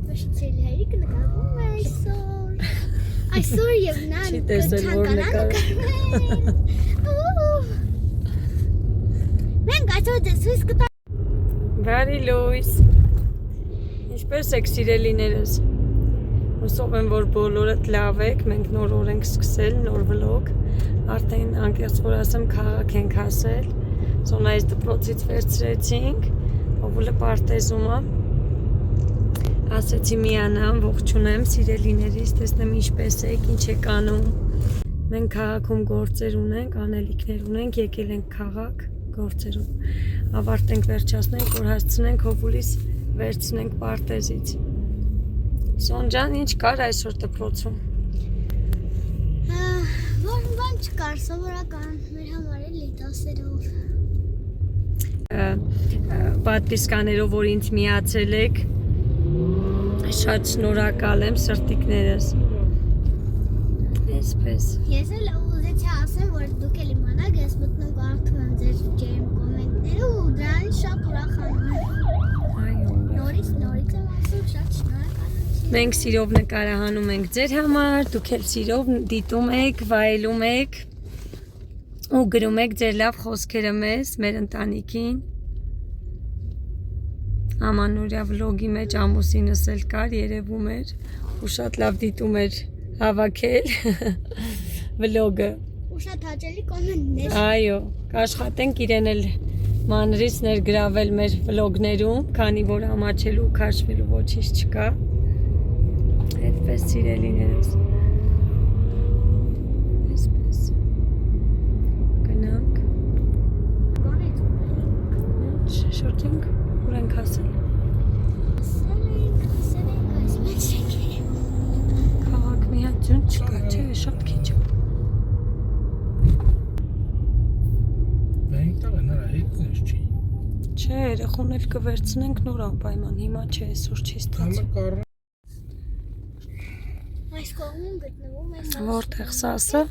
Պաշտելի հայրիկը նկարվում է այսօր։ Այսօր եւ նա Չի տեսել որ նկարվում։ Մենք այսօր դեսուս կտա։ Բարի լույս։ Ինչպես եք սիրելիներս։ Հուսով եմ որ բոլորդ լավ եք, մենք նոր օր ենք սկսել, նոր վլոգ։ Արդեն անկեղծ որ ասեմ քաղաք ենք հասել։ Զոնայից դպրոցից վերցրեցինք, Օվուլը պարտեզում է։ Ասեցի միանամ, ողջունեմ սիրելիներիս, տեսնեմ ինչպես եք, ինչ եք անում։ Մենք քաղաքում գործեր ունենք, անելիքներ ունենք, եկել ենք քաղաք գործերով։ Ավարտենք վերջացնենք, որ հասցնենք Օվուլիս վերցնենք պարտեզից։ Սոնջան, ինչ կար այսօր դպրոցում։ Բան չկար, սովորական մեր համար էլի դասերով։ Պատվիսկաներով որ ինձ միացել եք, շատ շնորհակալ եմ սրտիկներս։ Այսպես։ Ես էլ ուզեցի ասեմ, որ դուք էլ իմանաք, ես մտնում կարդում եմ ձեր ջերմ կոմենտները ու դրանից շատ ուրախանում եմ։ Այո։ Նորից եմ ասում, շատ շնորհակալություն։ Մենք սիրով նկարահանում ենք ձեր համար, դուք էլ սիրով դիտում եք, վայելում եք ու գրում եք ձեր լավ խոսքերը մեզ, մեր ընտանիքին։ Ամանորյա վլոգի մեջ ամուսինս էլ կար, երևում էր ու շատ լավ դիտում էր հավաքել վլոգը։ Ու շատ հաճելի կոմենտներ։ Այո, կաշխատենք իրեն էլ մանրից ներգրավել մեր վլոգներում, քանի որ ամաչելու ու քաշվելու ոչինչ չկա։ Այդպես սիրելիներս։ Այսպես։ Գնանք։ Շշորտենք, ուր ենք հասել։ Ասել ենք, այս մեջ եկել։ Քաղաք մի հատ ձյուն չկա, չէ, շատ քիչ է։ Մենք տաղ են արա հետնես չի։ Չէ, երեխուն էլ կվերցնենք նոր անպայման, հիմա չէ, այսօր չի ստացվում։ Այս կողմում գտնվում է Որտեղ սասը։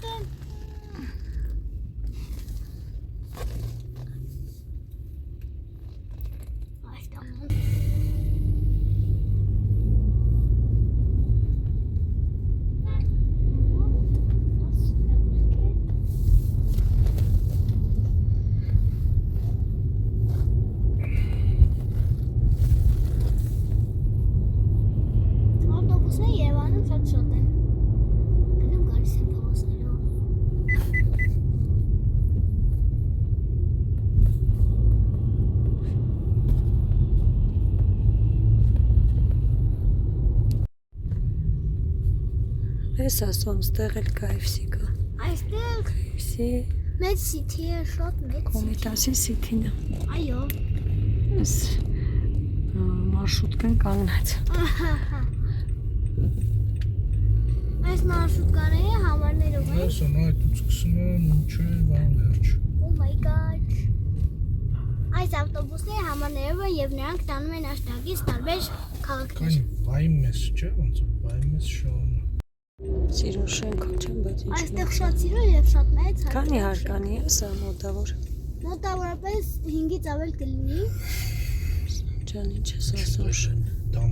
Ավտոբուսները Երևանում շատ են։ Գնում գալիս են փողոցներով։ Ես ասում, ստեղ էլ KFC կա։ Այստեղ KFC մեծ սիթի է, շատ մեծ։ Կոմիտասի սիթին է։ Այո։ Ես մարշրուտկան կանգնած։ Այս մարշրուտկաները համարներով են։ Ես այդ ու սկսում եմ ինչու բան վերջ։ Oh my god։ Այս ավտոբուսները համարներով են եւ նրանք տանում են աշտագից տարբեր քաղաքներ։ Կանի վայմես չէ, ոնց որ վայմես շոուն։ Սիրո շենքա չեմ, բայց ինչ։ Այստեղ շատ սիրո եւ շատ մեծ հարկանի։ Քանի հարկանի է սա մոտավոր։ Մոտավորապես 5-ից ավել կլինի։ Ջան, ինչ ես ասում շեն։ 13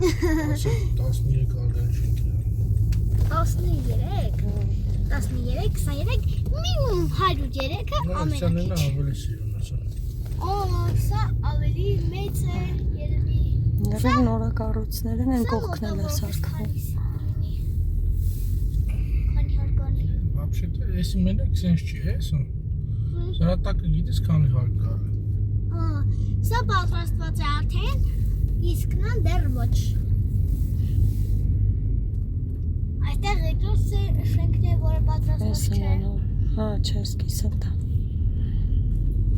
արգան շենք է։ 13, 23, minimum 103-ը ամենակիչ։ Սա ավելի սիրուն է սա։ Սա ավելի մեծ է, երևի։ Նրա նորակառույցներն են կողքնել է սարքվում։ Քանի հարկանի։ Вообще-то, если մենակ sense չի, էսո։ Սա տակը գիտես քանի հարկ կա։ Սա պատրաստված է արդեն, իսկ նա դեռ ոչ։ Այստեղ երկրորդ շենքն է, որը պատրաստված չէ։ Հա, չէ, սկիսա տա։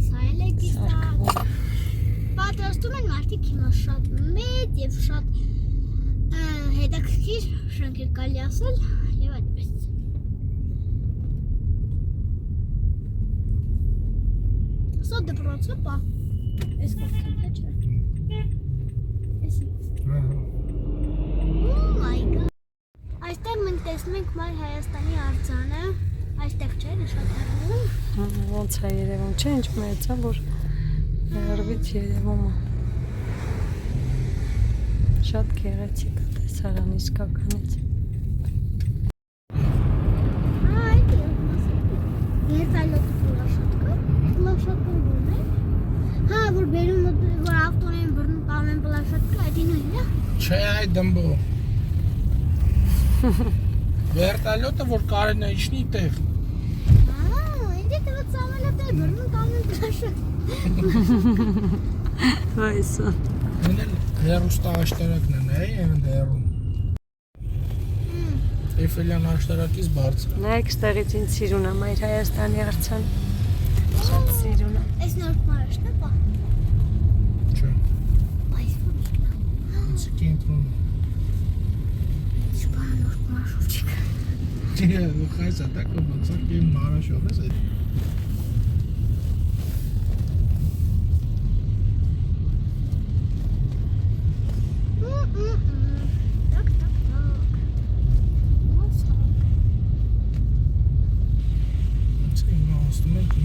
Սա էլ է կիսա։ Պատրաստում են մարդիկ հիմա շատ մեծ եւ շատ հետաքրքիր շենքեր կարելի ասել եւ այդպես։ Սա դպրոցը պա։ Այս կողքին չէ։ Էսի։ Oh my god։ Այստեղ մենք տեսնում ենք Մայր Հայաստանի արձանը, այստեղ չէ, շատ հեռվում։ Ոնց է երևում, չէ, ինչ մեծ է, որ հեռվից երևում է։ Շատ գեղեցիկ է տեսարան իսկականից։ Երթալոտ պլաշատկա, պլաշատկան որն է։ Հա, որ բերում որ ավտոներին բռնում կամ են պլաշատկա, այդ ինույն է։ Չէ, այդ դմբո։ Վերտալյոտը որ կարեն է իջնի տեղ։ Ինձ դեռ ծավալատ է բռնում կամ են պլաշատկա։ Այսա։ Մեն հերուստա աշտարակն են, այն հերում։ Էյֆելյան աշտարակից բարձր։ Նայեք ստեղից ինձ սիրուն է Մայր Հայաստանի արձան։ Շատ սիրուն է։ Այս նոր մարաշն է, պա։ Չէ։ Այս որիշն է։ Ինձ կենտրոն։ Շպա նոր մարաշուչիկ։ Չէ, խայսա տակը բացակ են մարաշով ես այդ։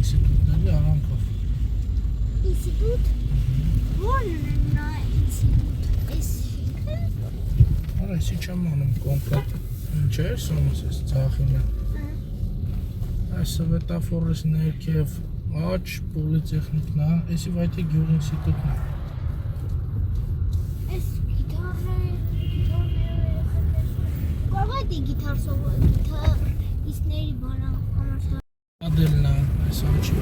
Ինստիտուտների արանքով։ Ինստիտուտ։ Որն է նա ինստիտուտ։ Էս շիկը։ Արա, էսի չեմ անում կոմպլետ։ Ինչ է, սոմս ես ծախին է։ Այս սվետաֆորս ներքև աչ, պոլիտեխնիկն է, էսի վայթի գյուղ ինստիտուտն է։ Էս գիտարը։ Կարող է գիտար սովոր, գիտարիստների բանան համարսա։ Ադելն է, այս աչի։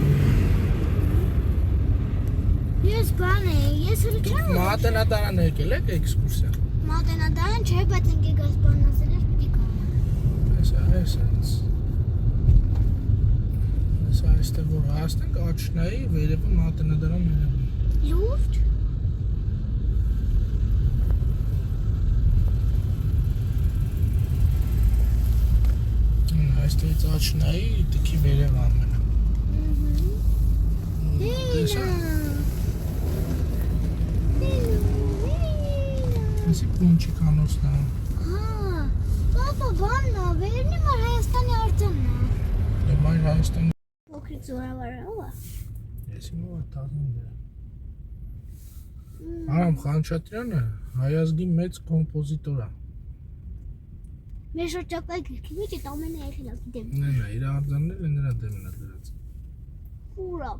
Ես բան է, ես հրու չեմ։ Մատենադարան եկել եք էքսկուրսիա։ Մատենադարան չէ, բայց ընկեկ այս բանն ասել ես պիտի կամ։ Այս այստեղ որ հասնենք աչնայի վերևը մատենադարան երևում։ Լուրջ։ Այստեղից աչնայի տքի վերև ամենը։ Տեսա։ Այսի պունչի կանոցն է։ Հա, պապա բանն է, վերնի մար Հայաստանի արձանն է։ Մայր Հայաստանի։ Փոքրիկ զորավարը ով է։ Ես իմը որ տազին դրա։ Արամ Խանչատրյանը հայազգի մեծ կոմպոզիտոր է։ Մեր շրջակայքի գրքի մեջ այդ ամենը եղել է, գիտեմ։ Նենա, իր արձանները նրա դեմն է դրած։ Ուրա։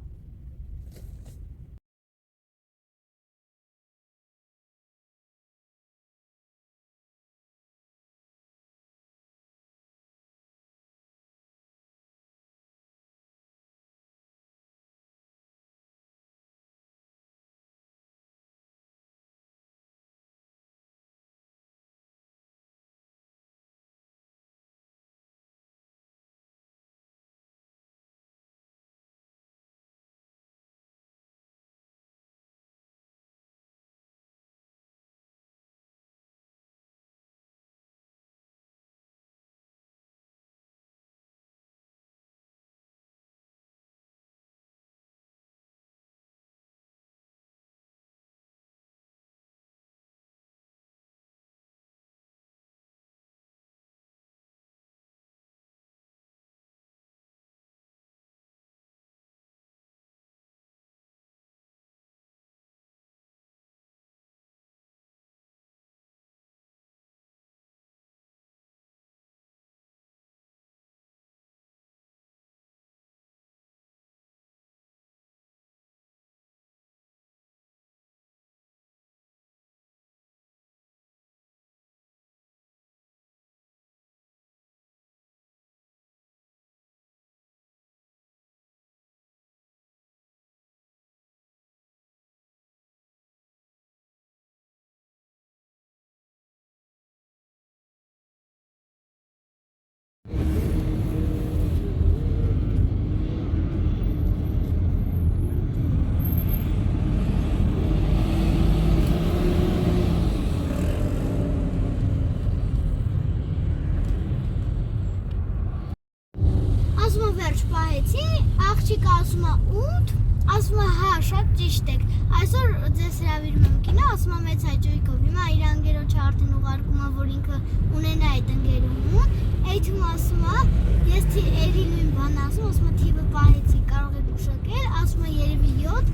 Վերջ պահեցի, աղջիկը ասում է 8, ասում է հա, շատ ճիշտ եք, այսօր ձեզ հրավիրում եմ կինո, ասում է մեծ հաճույքով, հիմա իր անգերոջը արդեն ուղարկում է, որ ինքը ունենա այդ ընկերուհուն, այդում ասում է, ես էրի նույն բան ասում է թիվը պահեցի, կարող եք ուշակել, ասում է երևի 7,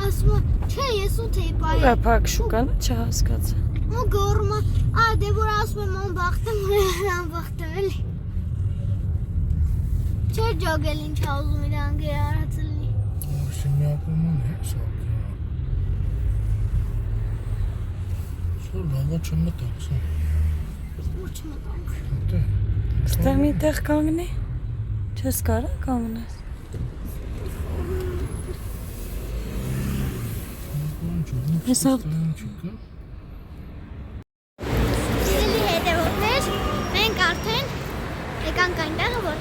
ասում է, չէ, ես 8 էի պահել։ Ուրա փակ շուկան չհասկացա։ ու գորմա դե որ ասում եմ անբախտեմ անբախտեմ էլի չէր ջոգել ինչ ուզում իր անգեր արած լինի Շիմիակոման է շոկի Սոր լավա չմտանք սա Ուր չմտանք Դե Ստե մի տեղ կանգնի Չես կարա կանգնես Հեսա Սիրելի հետևորդներ մենք արդեն եկանք այնտեղը որ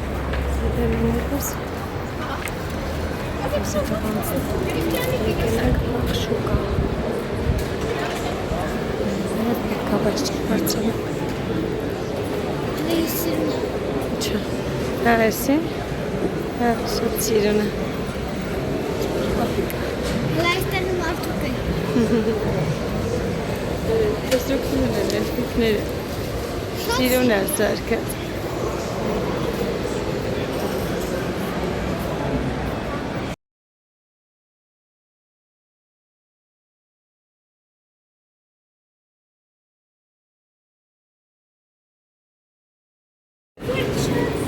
Սիրելիներս Եկենք շուկա Կաբաչ չպարցանը լիսիրնը Չէ Հաղեսի Հաղեսոտ սիրունը լայստերն մարդուկ է Տեսրուքնուն են էլպիկները Սիրուն է սարկած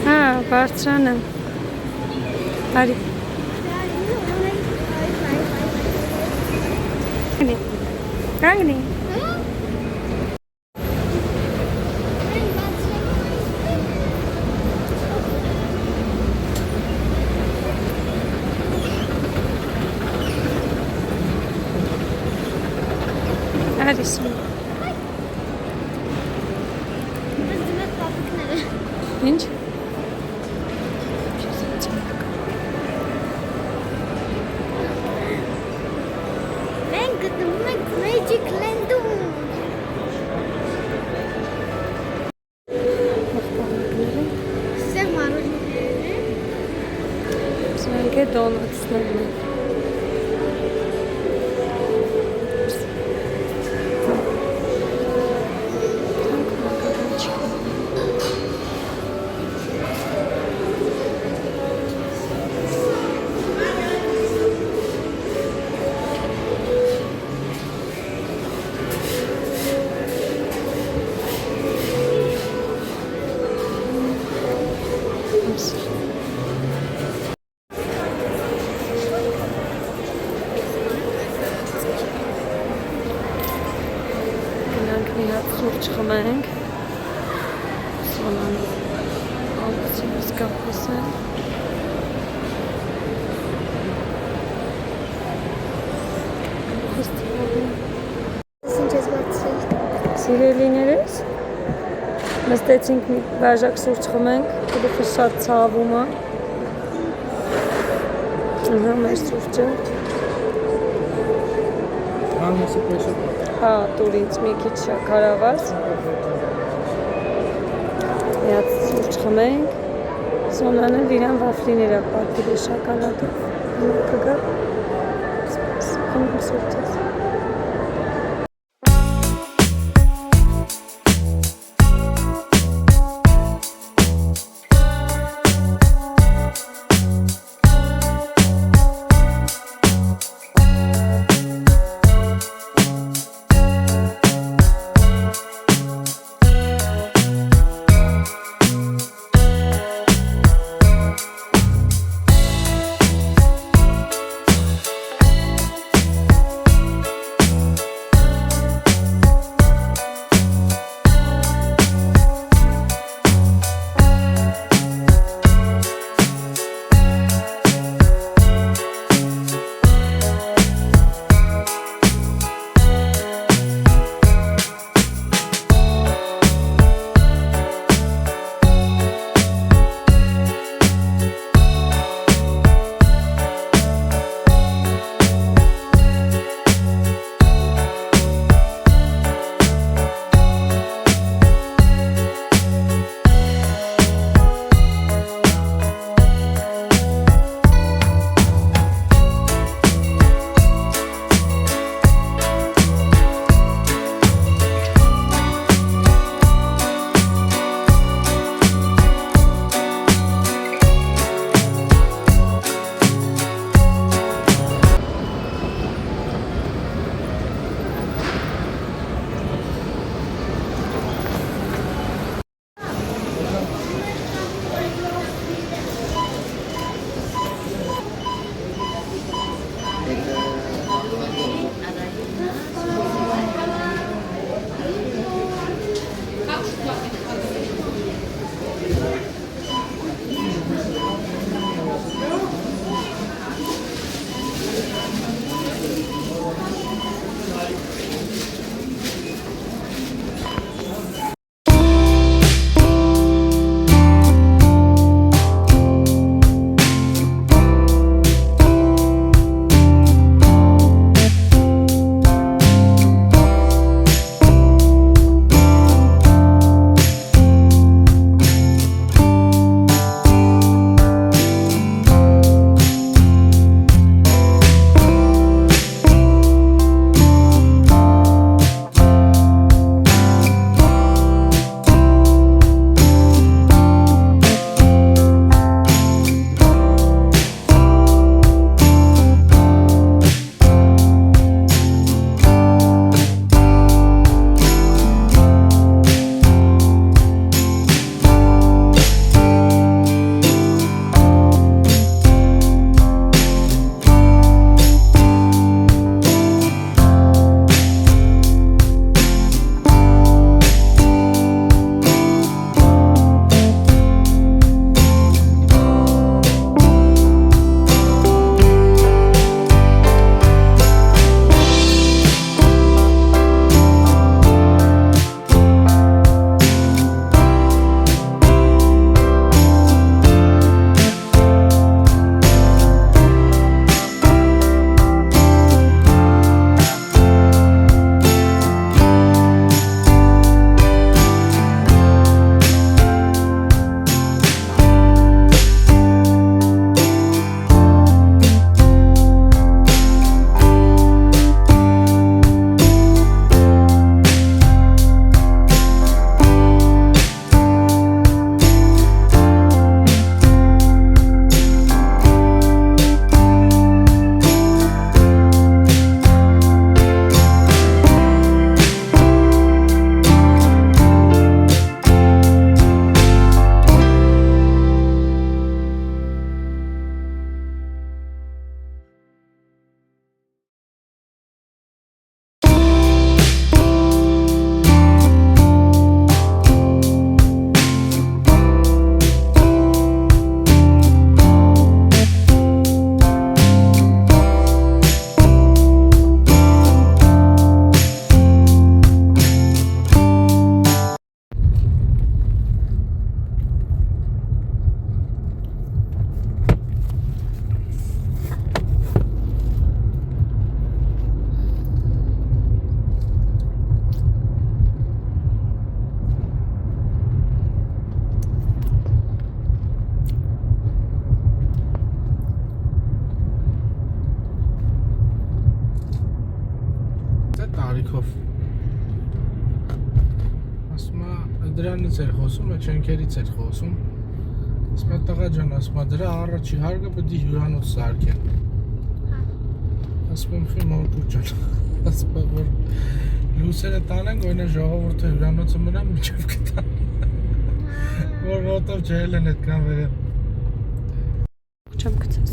Հա, բարձրանը Արի Կանգնի Արիսում Ինչ? Մենք գտնվում ենք Magic Land-ում Սև մարոժիներն են Սրանք է դոնացներն են Գնանք մի հատ սուրճ խմենք Սոնան Ալպսինս կապս են Ինչ ես բացրել Սիրելիներս Նստեցինք մի բաժակ սուրճ խմենք Գլուխը շատ ցավում է Ահա մեր սուրճը Անմեսի պեսը Հա, տուր ինձ մի քիչ շաքարավազ Միած սուրճ խմենք Սոնանը իրան վաֆլիներ է պատվել է շակալատով Կգա Խմում սուրճս տարիքով։ Ասում է դրանից էր խոսում, այդ շենքերից էր խոսում։ Ասում է տղա ջան, ասում է դրա առաջի հարկը պետք է հյուրանոց սարքեն։ Ասում եմ մորկու ջան, ասում է որ լուսերը տանենք, օրինա ժողովուրդը հյուրանոցը մնա միջև կտան։ Որ ոտով ջել են այդքան վերև։ Չեմ գցած։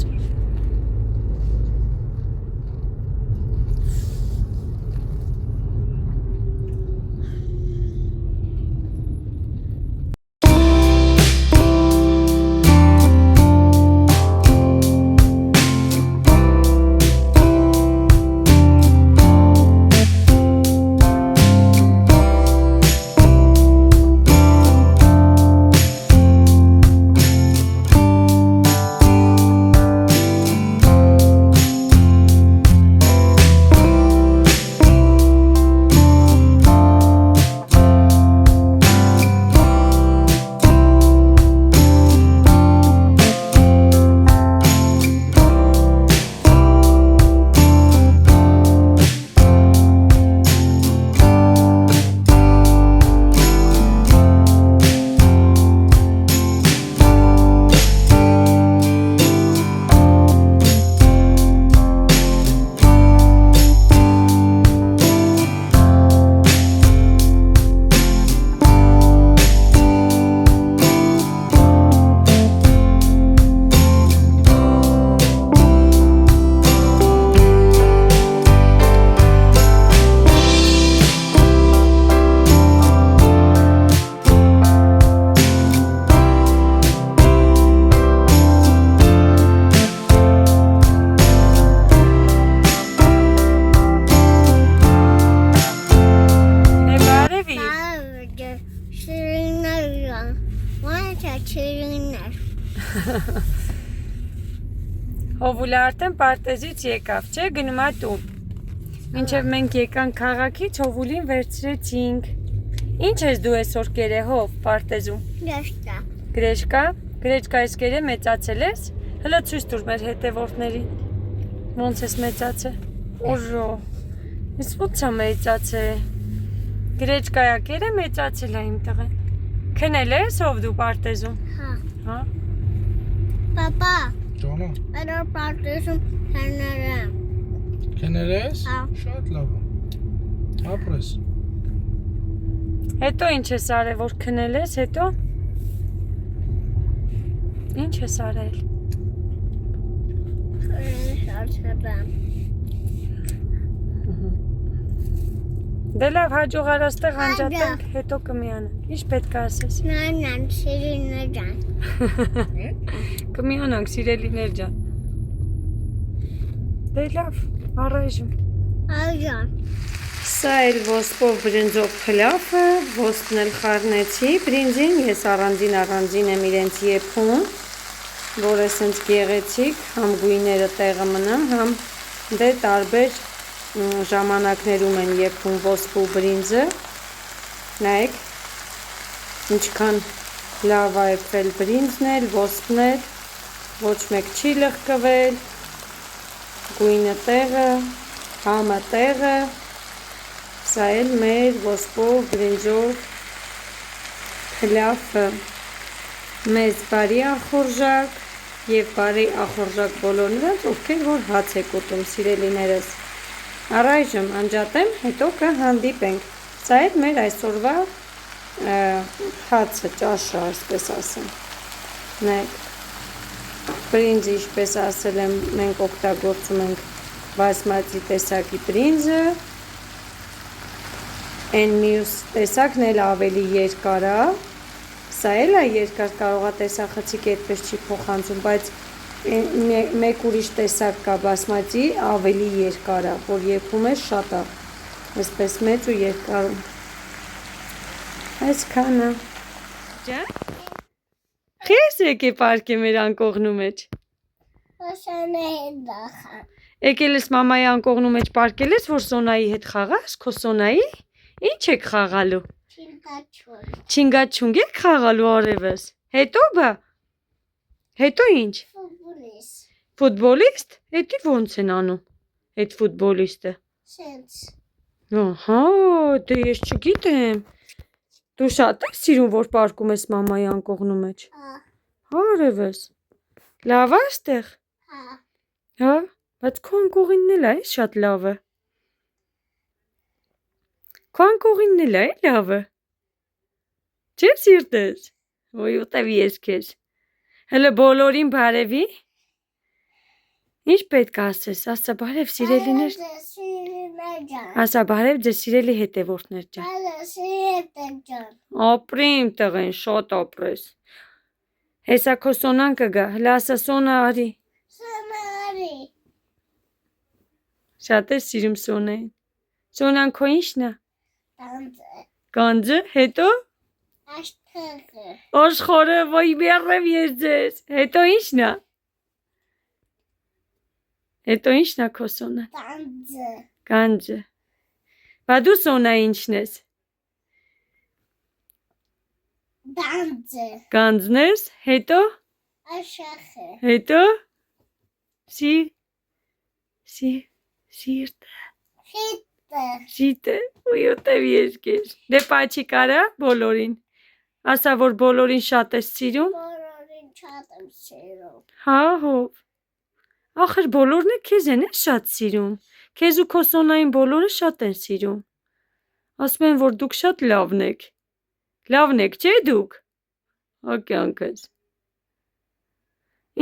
Հովուլը արդեն պարտեզից եկավ, չէ, գնում է տուն։ Մինչև մենք եկանք քաղաքից, հովուլին վերցրեցինք։ Ինչ ես դու այսօր կերեհով պարտեզում։ Գրեշկա։ Գրեշկա։ Գրեշկա ես կերե մեծացել ես։ Հլը ցույց տուր մեր հետևորդներին։ Ոնց ես մեծացել։ Օժո։ Ես ո՞նց եմ մեծացել։ Գրեշկայա կերե մեծացել է իմ տղեն։ Քնել ես ով դու պարտեզում։ Հա։ Հա։ Պապա։ Ջոնա։ Այդ պարտեզում քներեմ։ Քներես։ Հա։ Շատ լավ։ Ապրես։ Հետո ինչ ես արել, որ քնել ես, հետո։ Ինչ ես արել։ Շարժեմ։ Դե լավ, հաջող արաստեղ անջատենք, հետո կմիանանք։ Ինչ պետք է ասես։ Նանան, սիրիներ ջան։ Կմիանանք, սիրելիներ ջան։ Դե լավ, առայժմ։ Այժմ։ Սա էլ ոսկով բրինձով փլավը, ոսկն էլ խառնեցի, բրինձին ես առանձին եմ իրենց եփում, որ էսենց գեղեցիկ, համ գույները տեղը մնան, համ դե տարբեր ժամանակներում են եփում ոսկու բրինձը, նայեք, ինչքան լավ է եփվել բրինձն էլ, ոսկն էլ, ոչ մեկ չի լղկվել, գույնը տեղը, համը տեղը, սա էլ մեր ոսկով բրինձով փլավը, մեզ բարի ախորժակ և բարի ախորժակ բոլոր նրանց, ովքեր որ հաց եք ուտում, սիրելիներս։ Առայժմ անջատեմ, հետո կհանդիպենք։ Սա էլ մեր այսօրվա հացը, ճաշը, այսպես ասեմ։ Նայեք, բրինձը, ինչպես ասել եմ, մենք օգտագործում ենք բասմատի տեսակի բրինձը, այն մյուս տեսակն էլ ավելի երկար է, սա էլ է երկար, կարող է տեսախցիկ այդպես չի փոխանցում, բայց մեկ ուրիշ տեսակ կա բասմատի ավելի երկար է, որ եփում է շատ է, այսպես մեծ ու երկարում։ Այսքանը։ Ջան։ Խես եկե պարկե մեր անկողնու մեջ։ Ոսանը հետ դախան։ Եկել ես մամայի անկողնու մեջ պարկել ես, որ Սոնայի հետ խաղաս, քո Սոնայի։ Ինչ եք խաղալու։ Չինգաչուն։ Չինգաչունգ եք խաղալու արևս։ Հետո բա։ Հետո ինչ։ Ֆուտբոլիստ։ Ֆուտբոլիստ։ Էդի ոնց են անում։ Այդ ֆուտբոլիստը։ Սենց։ Ահա, դե ես չգիտեմ։ Դու շատ ես սիրում, որ պարկում ես մամայի անկողնու մեջ։ Հարևս։ Լավ է այստեղ։ Հա, բայց քո անկողինն էլ է շատ լավը։ Քո անկողինն էլ է լավը։ Չէ՞ սիրտես։ Ոյ ուտևի ես քեզ։ Հələ բոլորին բարևի։ Ինչ պետք է ասես, ասա բարև սիրելիներ։ Ասա բարև ձեզ սիրելի հետևորդներ ջան։ Ապրիմ տղեն, շատ ապրես։ Հեսա քո Սոնան կգա, հələ ասա Սոնա արի։ Շատ ես սիրում Սոնային։ Սոնան քո ի՞նչն է։ Գանձը, հետո Աշխարհը, ոյ բերև ես ձեզ։ Հետո ի՞նչն է։ Հետո ի՞նչն է քո Սոնան։ Գանձը։ Բա դու Սոնա ի՞նչն ես։ Գանձն ես, հետո Հետո Սիրտը։ Շիտը, ոյ ուտևի ես քեզ։ Դե պաչի կարա բոլորին։ Ասա որ բոլորին շատ ես սիրում։ Հա, հով։ Ախր բոլորն է քեզ են շատ սիրում։ Քեզ ու քո Սոնային բոլորը շատ են սիրում։ Ասում են որ դուք շատ լավն եք։ Լավն եք, չէ՞ դուք։ Ակյանքս։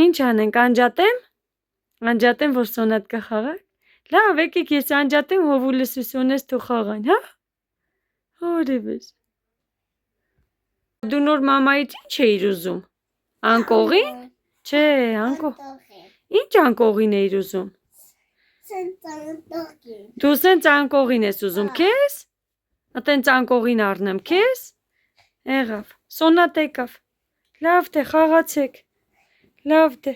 Ինչ անենք, անջատեմ։ Անջատեմ որ Սոնատ կխաղա։ Լավ, եկեք ես անջատեմ հովուլս ու Սոնես թող խաղան, հա։ Հարևս։ Դու նոր մամայից ինչ էիր ուզում։ Անկողին։ Չէ, Ինչ անկողին էիր ուզում։ Դու սենց անկողին ես ուզում քեզ։ Ատենց անկողին առնեմ քեզ։ Եղավ։ Սոնատ եկավ։ Լավ թե խաղացեք։ Լավ թե։